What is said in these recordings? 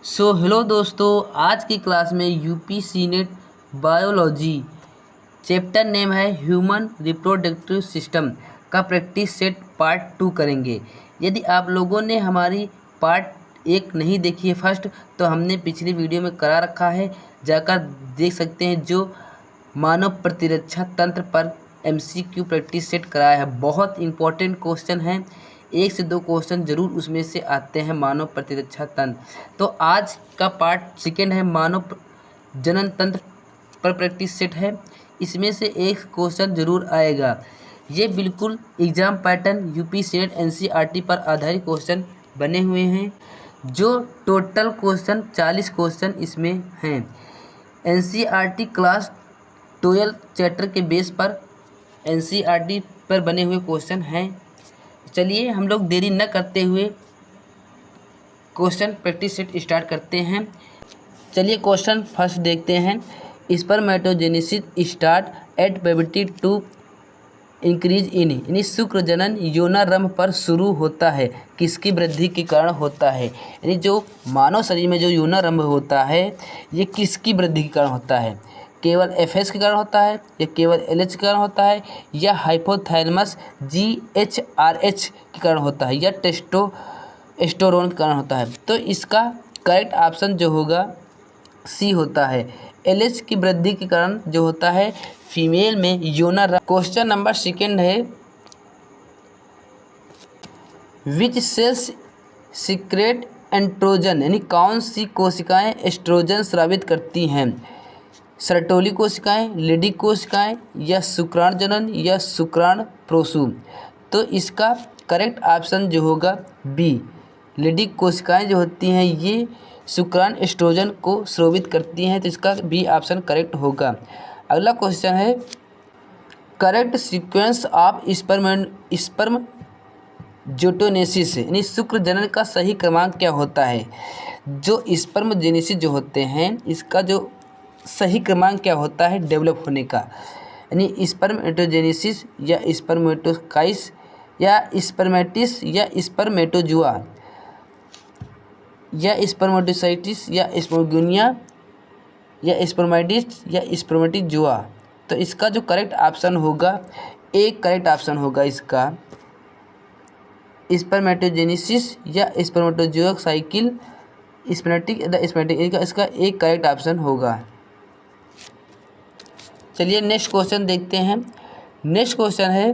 Hello दोस्तों, आज की क्लास में UP senate biology chapter name है ह्यूमन रिप्रोडक्टिव सिस्टम का प्रैक्टिस सेट पार्ट 2 करेंगे। यदि आप लोगों ने हमारी पार्ट 1 नहीं देखी है फर्स्ट, तो हमने पिछली वीडियो में करा रखा है, जाकर देख सकते हैं। जो मानव प्रतिरक्षा तंत्र पर MCQ प्रैक्टिस सेट कराया है, बहुत इंपॉर्टेंट क्वेश्चन है। 1 से 2 क्वेश्चन जरूर उसमें से आते हैं मानव प्रतिरक्षा तंत्र। तो आज का पार्ट सेकेंड है मानव जनन तंत्र पर प्रैक्टिस सेट है। इसमें से एक क्वेश्चन जरूर आएगा। ये बिल्कुल exam pattern UP senate NCERT पर आधारित क्वेश्चन बने हुए हैं। जो टोटल क्वेश्चन 40 क्वेश्चन इसमें हैं। NCERT क्लास 12 चैप्टर के बेस पर NCERT पर बने हुए क्वेश्चन हैं। चलिए हम लोग देरी न करते हुए क्वेश्चन प्रैक्टिस सेट स्टार्ट करते हैं। चलिए क्वेश्चन फर्स्ट देखते हैं। Spermatogenesis start at puberty to increase in, यानी शुक्र जनन यौनारंभ पर शुरू होता है, किसकी वृद्धि के कारण होता है। यानी जो मानव शरीर में जो यौनारंभ होता है, ये किसकी वृद्धि के कारण होता है। केवल FS के कारण होता है, या केवल LH के कारण होता है, या हाइपोथैलेमस GHRH के कारण होता है, या टेस्टोस्टेरोन के कारण होता है। तो इसका करेक्ट ऑप्शन जो होगा C होता है। LH की वृद्धि के कारण जो होता है फीमेल में यौनारंभ। क्वेश्चन नंबर सेकेंड है, विच सेल्स सीक्रेट एंड्रोजन, यानी कौन सी कोशिकाएं एस्ट्रोजन स्रावित करती हैं। सर्टोली कोशिकाएं, लेडी कोशिकाएं, या शुक्राणु जनन, या शुक्राणु प्रोसू। तो इसका करेक्ट ऑप्शन जो होगा B, लेडी कोशिकाएं जो होती हैं ये शुक्राणु एस्ट्रोजन को स्रावित करती हैं। तो इसका B ऑप्शन करेक्ट होगा। अगला क्वेश्चन है, करेक्ट सीक्वेंस ऑफ स्पर्म जोटोनेसिस, यानी शुक्र जनन का सही क्रमांक क्या होता है। जो स्पर्मजेनेसिस जो होते हैं, इसका जो सही क्रमांक क्या होता है डेवलप होने का, यानी स्पर्मेटोजेनेसिस या स्पर्मेटोकाइस या स्पर्मेटिस या स्पर्मेटोजुआ या स्पर्मेटोसाइटिस या स्पर्मोगोनिया या स्पर्माइडिस या स्पर्मेटिजुआ। तो इसका जो करेक्ट ऑप्शन होगा, एक करेक्ट ऑप्शन होगा इसका स्पर्मेटोजेनेसिस या स्पर्मेटोजुआ साइकिल स्पर्मेटिक, इसका एक करेक्ट ऑप्शन होगा। चलिए नेक्स्ट क्वेश्चन देखते हैं। नेक्स्ट क्वेश्चन है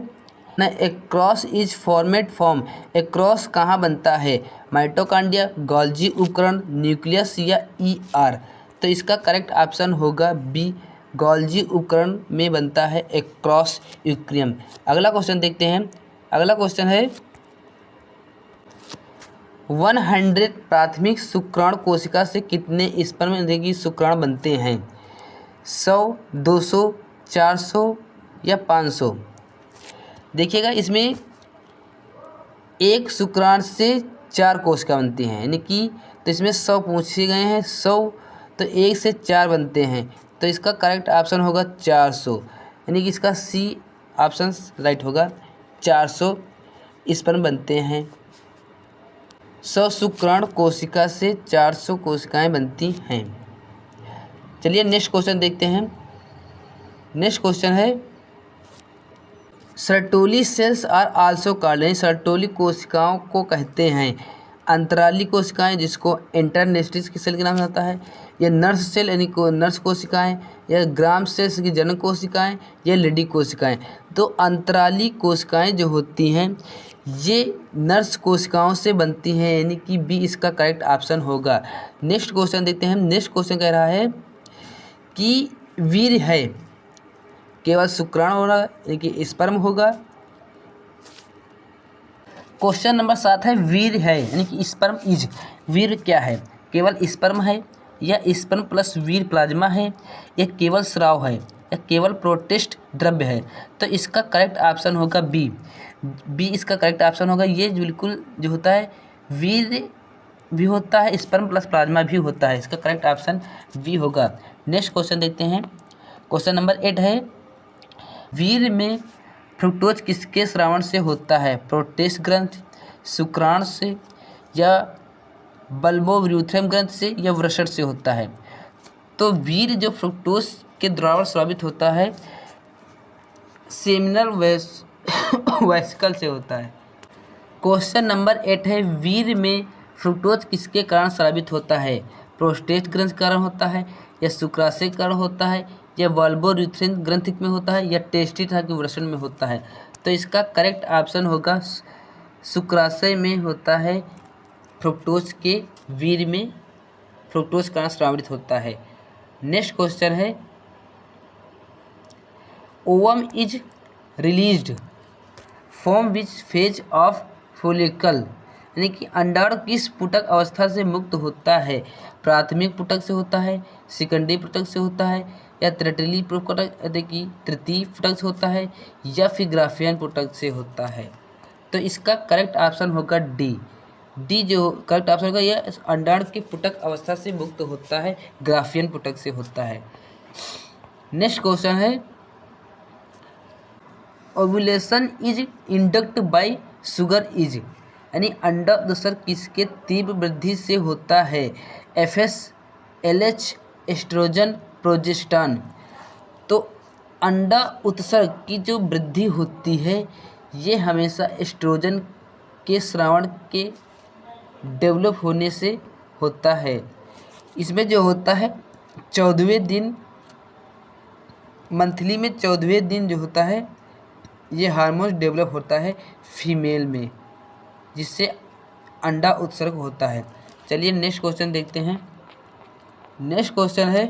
ना, acrosome is formed from, acrosome कहाँ बनता है, माइटोकॉन्ड्रिया, गोल्जी उपकरण, न्यूक्लियस या ER। तो इसका करेक्ट ऑप्शन होगा B, गोल्जी उपकरण में बनता है ए क्रॉस यूक्रियम। अगला क्वेश्चन देखते हैं। अगला क्वेश्चन है, 100 प्राथमिक शुक्राणु कोशिका से कितने स्पर्म शुक्राणु बनते हैं। 100, 200, 400 या 500। देखिएगा इसमें एक शुक्राणु से 4 कोशिका बनती हैं, यानी कि तो इसमें 100 पूछे गए हैं, 100 तो 1 से 4 बनते हैं। तो इसका करेक्ट ऑप्शन होगा 400, यानी कि इसका C ऑप्शन राइट होगा। 400 स्पर्म बनते हैं। 100 शुक्राणु कोशिका से 400 कोशिकाएं बनती हैं। चलिए नेक्स्ट क्वेश्चन देखते हैं। नेक्स्ट क्वेश्चन है, Sertoli cells are also called, यानी सर्टोली कोशिकाओं को कहते हैं अंतराली कोशिकाएं, जिसको इंटरनेस्टिस की सेल के नाम से आता है, या नर्स सेल यानी नर्स कोशिकाएं, या ग्राम सेल्स की जनन कोशिकाएं, या लेडी कोशिकाएं। तो अंतराली कोशिकाएं जो होती हैं ये नर्स कोशिकाओं से बनती हैं, यानी कि B इसका करेक्ट ऑप्शन होगा। नेक्स्ट क्वेश्चन देखते हैं। नेक्स्ट क्वेश्चन कह रहा है कि वीर्य है केवल शुक्राणु होगा, यानी कि स्पर्म होगा। क्वेश्चन नंबर 7 है, वीर्य है यानी कि स्पर्म इज, वीर्य क्या है, केवल स्पर्म है, या स्पर्म प्लस वीर्य प्लाज्मा है, या केवल स्राव है, या केवल प्रोटिस्ट द्रव्य है। तो इसका करेक्ट ऑप्शन होगा B इसका करेक्ट ऑप्शन होगा। ये बिल्कुल जो होता है वीर्य भी होता है, स्पर्म प्लस प्लाज्मा भी होता है। इसका करेक्ट ऑप्शन B होगा। नेक्स्ट क्वेश्चन देखते हैं। क्वेश्चन नंबर 8 है, वीर्य में फ्रुक्टोज किसके स्रावण से होता है, प्रोटेस्ट ग्रंथ, शुक्राणु से, या बल्बोयूरेथ्रम ग्रंथि से या वृषण से होता है। तो वीर्य जो फ्रुक्टोज के द्रावण स्रावित होता है सेमिनल वेसिकल से होता है। क्वेश्चन नंबर 8 है, वीर्य में फ्रुक्टोज किसके कारण स्रावित होता है? प्रोस्टेट ग्रंथि के कारण होता है, या शुक्राशय के कारण होता है, या बल्बोयूरेथ्रम ग्रंथि में होता है, या टेस्टी था कि वृषण में होता है? तो इसका करेक्ट ऑप्शन होगा शुक्राशय में होता है। फ्रुक्टोज के वीर्य में फ्रुक्टोज कारण स्रावित होता है। नेक्स्ट क्वेश्चन है, ovum is released from which phase of follicle, यानी कि अंडाणु किस पुटक अवस्था से मुक्त होता है? प्राथमिक पुटक से होता है, सेकेंडरी पुटक से होता है, या तृतीय पुटक यानी कि तृतीय पुटक से होता है, या फिर ग्राफियन पुटक से होता है? तो इसका करेक्ट ऑप्शन होगा डी जो करेक्ट ऑप्शन होगा, यह अंडाणु के पुटक अवस्था से मुक्त होता है, ग्राफियन पुटक से होता है। नेक्स्ट क्वेश्चन है, ovulation is induct bye sugar is, यानी अंडा उत्सर्ग किसके तीव्र वृद्धि से होता है? FS, LH, oestrogen, progesterone. तो अंडा उत्सर्ग की जो वृद्धि होती है ये हमेशा एस्ट्रोजन के स्रावण के डेवलप होने से होता है। इसमें जो होता है 14वें दिन, मंथली में 14वें दिन जो होता है ये हार्मोन डेवलप होता है फीमेल में, जिससे अंडा उत्सर्ग होता है। चलिए नेक्स्ट क्वेश्चन देखते हैं। नेक्स्ट क्वेश्चन है,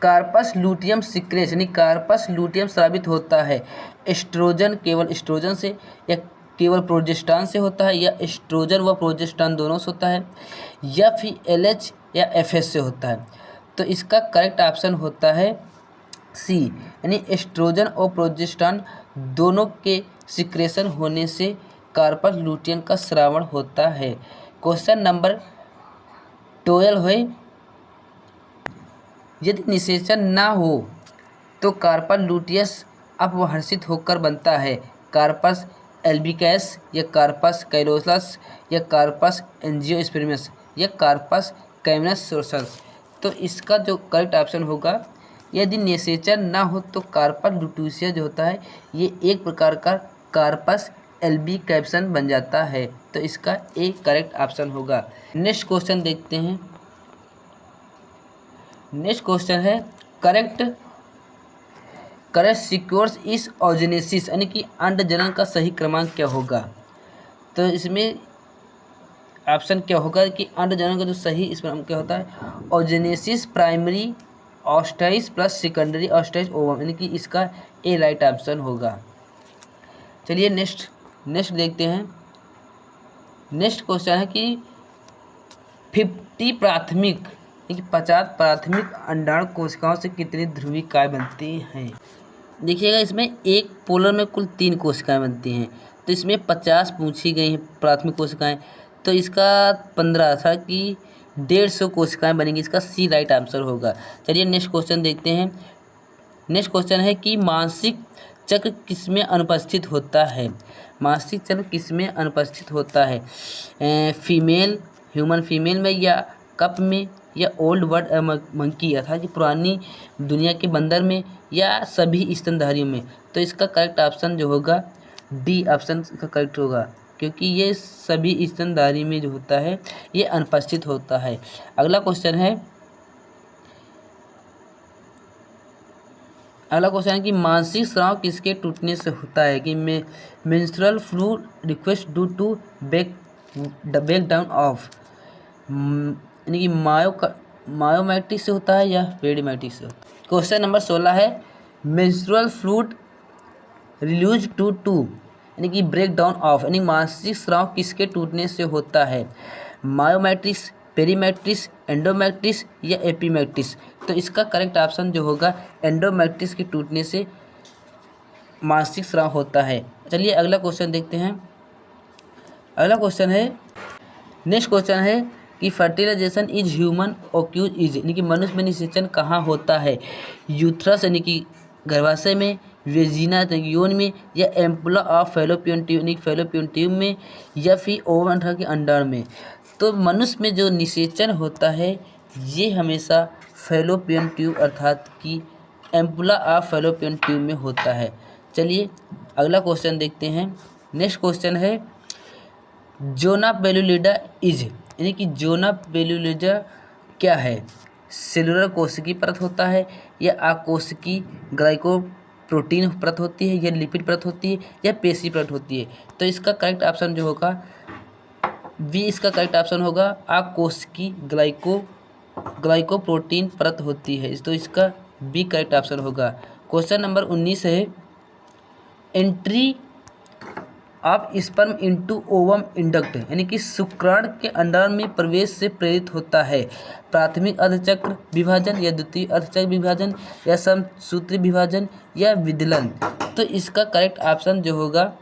कार्पस लूटियम सिक्रेट, यानी कार्पस लूटियम स्रावित होता है एस्ट्रोजन, केवल एस्ट्रोजन से, या केवल प्रोजेस्टेरॉन से होता है, या एस्ट्रोजन व प्रोजेस्टेरॉन दोनों से होता है, या फिर LH या FS से होता है? तो इसका करेक्ट ऑप्शन होता है सी, यानी एस्ट्रोजन और प्रोजेस्टेरॉन दोनों के सिक्रेशन होने से कार्पस लूटियम का स्रावण होता है। क्वेश्चन नंबर 12 है, यदि निषेचन ना हो तो कार्पस लूटियस अपभ्रंशित होकर बनता है कार्पस एल्बिकस, या कार्पस कैलोसस, या कार्पस एंजियोस्पर्मस, या कार्पस कैमनस सोर्सस? तो इसका जो करेक्ट ऑप्शन होगा, यदि निषेचन ना हो तो कार्पस लूटियस जो होता है ये एक प्रकार का कार्पस एल्बिकैप्सन बन जाता है। तो इसका एक करेक्ट ऑप्शन होगा। नेक्स्ट क्वेश्चन देखते हैं। नेक्स्ट क्वेश्चन है, करेक्ट सीक्वेंस इस ओजेनेसिस, यानी कि अंड जनन का सही क्रमांक क्या होगा? तो इसमें ऑप्शन क्या होगा कि अंड जनन का जो सही इस क्या होता है, oogenesis primary oocytes plus secondary oocytes ovum, यानी कि इसका ए राइट ऑप्शन होगा। चलिए नेक्स्ट देखते हैं। नेक्स्ट क्वेश्चन है कि 50 प्राथमिक, यानी कि 50 प्राथमिक अंडाणु कोशिकाओं से कितनी ध्रुवीकाएँ बनती हैं? देखिएगा, इसमें एक पोलर में कुल 3 कोशिकाएँ बनती हैं, तो इसमें 50 पूछी गई हैं प्राथमिक कोशिकाएँ, तो इसका 15 था कि 150 कोशिकाएँ बनेंगी। इसका सी राइट आंसर होगा। चलिए नेक्स्ट क्वेश्चन देखते हैं। नेक्स्ट क्वेश्चन है कि मासिक चक्र किसमें अनुपस्थित होता है? मासिक चक्र किसमें अनुपस्थित होता है? फीमेल, ह्यूमन फीमेल में, या कप में, या ओल्ड वर्ल्ड मंकी अर्थात कि पुरानी दुनिया के बंदर में, या सभी स्तनधारियों में? तो इसका करेक्ट ऑप्शन जो होगा डी ऑप्शन का करेक्ट होगा, क्योंकि ये सभी स्तनधारी में जो होता है ये अनुपस्थित होता है। अगला क्वेश्चन है कि मानसिक स्राव किसके टूटने से होता है? कि menstrual fluid request due to break down of, यानी कि मायोमैट्रिक्स से होता है या पेडिमैट्रिक्स से होता है? क्वेश्चन नंबर 16 है, मेंस्ट्रुअल फ्लूइड रिलीज टू यानी कि ब्रेक डाउन ऑफ, यानी मानसिक स्राव किसके टूटने से होता है? मायोमैट्रिक्स, पेरीमैट्रिक्स, एंडोमैट्रिक्स, या एपीमैट्रिक्स? तो इसका करेक्ट ऑप्शन जो होगा एंडोमैट्रिक्स के टूटने से मानसिक स्राव होता है। चलिए अगला क्वेश्चन देखते हैं। अगला क्वेश्चन है, नेक्स्ट क्वेश्चन है कि फर्टिलाइजेशन इज ह्यूमन ओक्यूज इज, यानी कि मनुष्य में निषेचन कहाँ होता है? यूथ्रस यानी कि गर्भाशय में, वेजिना यौन में, या एम्पुला ऑफ फैलोपियन ट्यूब यानी फैलोपियन ट्यूब में, या फिर ओवम के अंडाणु में? तो मनुष्य में जो निषेचन होता है ये हमेशा फैलोपियन ट्यूब अर्थात कि एम्पुला ऑफ फैलोपियन ट्यूब में होता है। चलिए अगला क्वेश्चन देखते हैं। नेक्स्ट क्वेश्चन है जोना पेलुलिडा इज, यानी कि जोना पेलुलिडा क्या है? सेलुलर कोशिकीय परत होता है या आकोशिकीय ग्लाइकोप्रोटीन परत होती है या लिपिड परत होती है या पेशी परत होती है? तो इसका करेक्ट ऑप्शन जो होगा बी, इसका करेक्ट ऑप्शन होगा आकोशिकीय ग्लाइकोप्रोटीन परत होती है। तो इसका बी करेक्ट ऑप्शन होगा। क्वेश्चन नंबर 19 है entry of sperm into ovum induct, यानी कि शुक्राणु के अंडाणु में प्रवेश से प्रेरित होता है प्राथमिक अर्धचक्र विभाजन या द्वितीय अर्धचक्र विभाजन या समसूत्री विभाजन या विदलन? तो इसका करेक्ट ऑप्शन जो होगा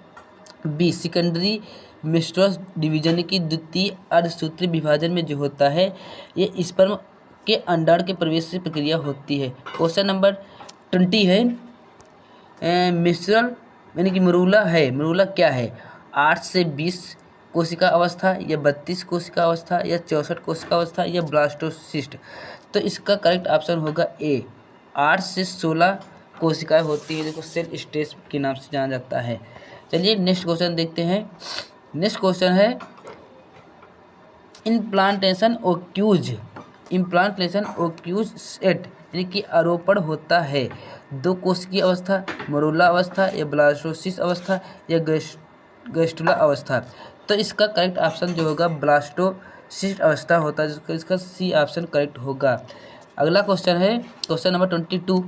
बी, सेकेंडरी मेस्टोस डिवीजन की द्वितीय अर्धसूत्री विभाजन में जो होता है ये स्पर्म के अंडाणु के प्रवेश से प्रक्रिया होती है। क्वेश्चन नंबर 20 है मिश्रण, यानी कि मरूला है, मरूला क्या है? 8 से 20 कोशिका अवस्था या 32 कोशिका अवस्था या 64 कोशिका अवस्था या ब्लास्टोसिस्ट? तो इसका करेक्ट ऑप्शन होगा ए, 8 से 16 कोशिकाएं होती है, जिसको सेल स्टेज के नाम से जाना जाता है। चलिए नेक्स्ट क्वेश्चन देखते हैं। नेक्स्ट क्वेश्चन है इम्प्लांटेशन ओक्यूज सेट, यानी कि आरोपण होता है 2 कोशिकीय अवस्था, मरूला अवस्था या ब्लास्टोसिस्ट अवस्था या गैस्ट्रुला अवस्था? तो इसका करेक्ट ऑप्शन जो होगा ब्लास्टोसिस्ट अवस्था होता है, जिसका इसका सी ऑप्शन करेक्ट होगा। अगला क्वेश्चन है question number 22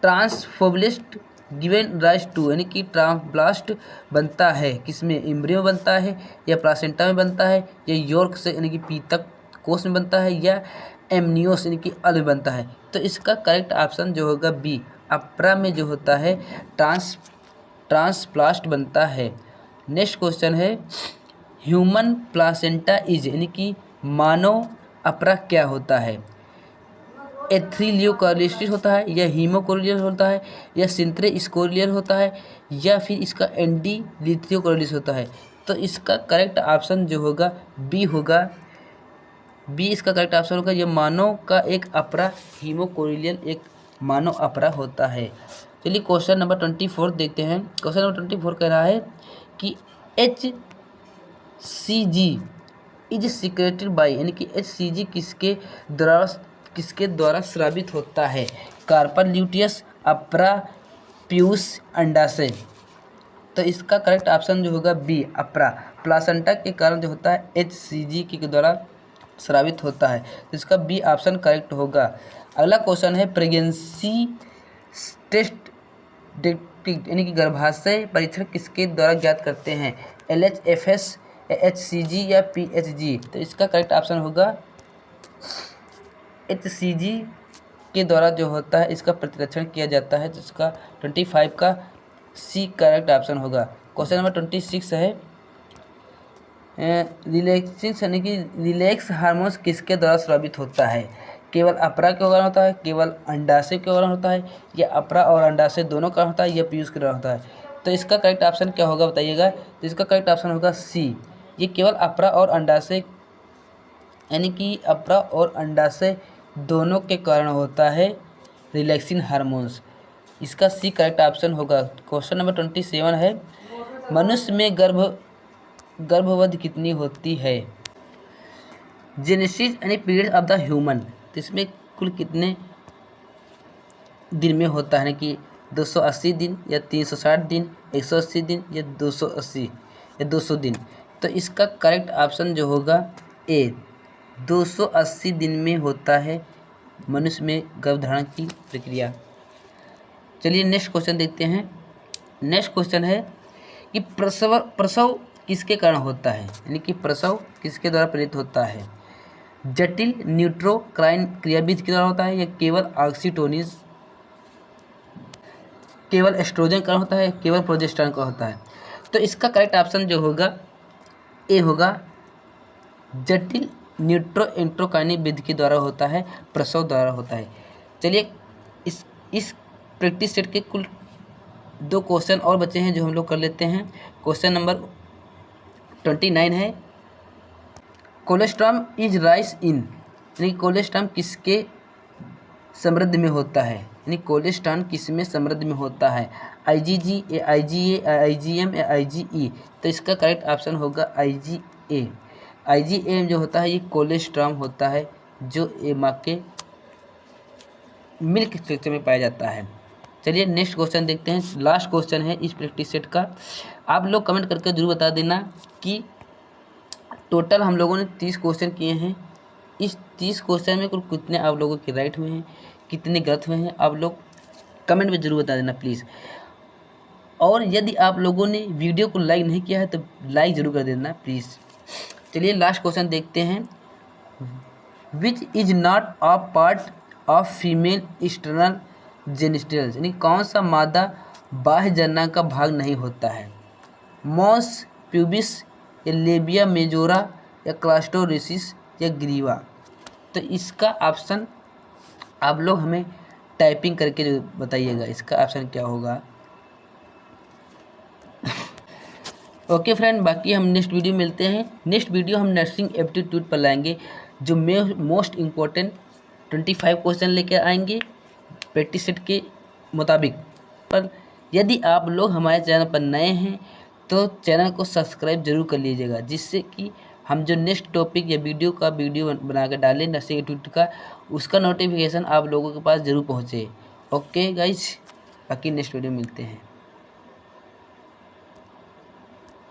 trophoblast given rise to, यानी कि ट्रांसब्लास्ट बनता है किसमें? एम्ब्रियो में बनता है या प्लासेंटा में बनता है या यॉर्क से यानी कि पीतक कोष में बनता है या एमनियोस यानी कि अल में बनता है? तो इसका करेक्ट ऑप्शन जो होगा बी, अप्रा में जो होता है ट्रांसप्लास्ट बनता है। नेक्स्ट क्वेश्चन है ह्यूमन प्लासेंटा इज, यानी कि मानव अप्रा क्या होता है? एथ्रीलियोकार्लिस्टिस होता है या हीमोकोरिलियर होता है या सिंथ्रेस्कोरिलियर होता है या फिर इसका एंडीलिथियोकोरिलिस होता है? तो इसका करेक्ट ऑप्शन जो होगा बी होगा, बी इसका करेक्ट ऑप्शन होगा। यह मानव का एक अपरा हीमोकोरिलियन एक मानव अपरा होता है। चलिए क्वेश्चन नंबर 24 देखते हैं। क्वेश्चन नंबर 24 कह रहा है कि HCG इज सिक्रेटेड बाय, यानी कि HCG किसके द्वारा स्रावित होता है? कार्पल ल्यूटियस, अप्रा, पीयूष, अंडाशय? तो इसका करेक्ट ऑप्शन जो होगा बी, अप्रा, प्लासेंटा के कारण जो होता है HCG के द्वारा स्रावित होता है, तो इसका बी ऑप्शन करेक्ट होगा। अगला क्वेश्चन है प्रेगनेंसी टेस्ट डिटेक्ट, यानी कि गर्भाशय परीक्षण किसके द्वारा ज्ञात करते हैं? LHFS, HCG या PHG? तो इसका करेक्ट ऑप्शन होगा HCG के द्वारा जो होता है इसका प्रतिरक्षण किया जाता है, जिसका 25 का सी करेक्ट ऑप्शन होगा। क्वेश्चन नंबर 26 है रिलैक्सिंग, यानी कि रिलैक्स हार्मोन्स किसके द्वारा स्रावित होता है? केवल अपरा के दौरान होता है, केवल अंडाशय के दौरान होता है या अपरा और अंडाशय दोनों का होता है या पीयूष के दौरान होता है? तो इसका करेक्ट ऑप्शन क्या होगा बताइएगा। तो इसका करेक्ट ऑप्शन होगा सी, ये केवल अपरा और अंडाशय, यानी कि अपरा और अंडाशय दोनों के कारण होता है रिलैक्सिन हार्मोन्स। इसका सी करेक्ट ऑप्शन होगा। क्वेश्चन नंबर 27 है मनुष्य में गर्भावधि कितनी होती है? जेनेसिस यानी पीरियड ऑफ द ह्यूमन, तो इसमें कुल कितने दिन में होता है? कि 280 दिन या 360 दिन, 180 दिन या 280 या 200 दिन? तो इसका करेक्ट ऑप्शन जो होगा ए, 280 दिन में होता है मनुष्य में गर्भधारण की प्रक्रिया। चलिए नेक्स्ट क्वेश्चन देखते हैं। नेक्स्ट क्वेश्चन है कि प्रसव किसके कारण होता है? यानी कि प्रसव किसके द्वारा प्रेरित होता है? जटिल न्यूट्रोक्राइन क्रियाविधि के द्वारा होता है या केवल ऑक्सीटोसिन, केवल एस्ट्रोजन का होता है, केवल प्रोजेस्टेरॉन का होता है? तो इसका करेक्ट ऑप्शन जो होगा ए होगा, जटिल न्यूट्रोक्राइन विधि के द्वारा होता है, प्रसव द्वारा होता है। चलिए इस प्रैक्टिस सेट के कुल 2 क्वेश्चन और बचे हैं जो हम लोग कर लेते हैं। क्वेश्चन नंबर 29 है कोलेस्ट्रॉल इज राइस इन, यानी कोलेस्ट्रॉल किसके समृद्ध में होता है, यानी कोलेस्ट्रॉल किस में समृद्ध में होता है, IgG, IgA, IgM या IgE। तो इसका करेक्ट ऑप्शन होगा IgA। IgA जो होता है ये कोलेस्ट्रॉल होता है जो माँ के मिल्क स्ट्रक्चर में पाया जाता है। चलिए नेक्स्ट क्वेश्चन देखते हैं, लास्ट क्वेश्चन है इस प्रैक्टिस सेट का। आप लोग कमेंट करके जरूर बता देना कि टोटल हम लोगों ने 30 क्वेश्चन किए हैं, इस 30 क्वेश्चन में कुल कितने आप लोगों के राइट हुए हैं, कितने गलत हुए हैं, आप लोग कमेंट में ज़रूर बता देना प्लीज़। और यदि आप लोगों ने वीडियो को लाइक नहीं किया है तो लाइक ज़रूर कर देना प्लीज़। चलिए लास्ट क्वेश्चन देखते हैं, which is not a part of female external genitals, यानी कौन सा मादा बाह्य जनना का भाग नहीं होता है, मॉस, प्यूबिस या लेबिया मेजोरा या क्लास्टोरिसिस या ग्रीवा। तो इसका ऑप्शन आप लोग हमें टाइपिंग करके जो बताइएगा इसका ऑप्शन क्या होगा। ओके फ्रेंड, बाकी हम नेक्स्ट वीडियो मिलते हैं। नेक्स्ट वीडियो हम नर्सिंग एप्टीट्यूड पर लाएंगे जो मोस्ट इम्पोर्टेंट 25 क्वेश्चन लेकर आएंगे प्रैक्टिस सेट के मुताबिक। पर यदि आप लोग हमारे चैनल पर नए हैं तो चैनल को सब्सक्राइब जरूर कर लीजिएगा, जिससे कि हम जो नेक्स्ट टॉपिक या वीडियो बना कर डालें नर्सिंग एप्टीट्यूड का, उसका नोटिफिकेशन आप लोगों के पास ज़रूर पहुँचे। ओके गाइज, बाकी नेक्स्ट वीडियो मिलते हैं।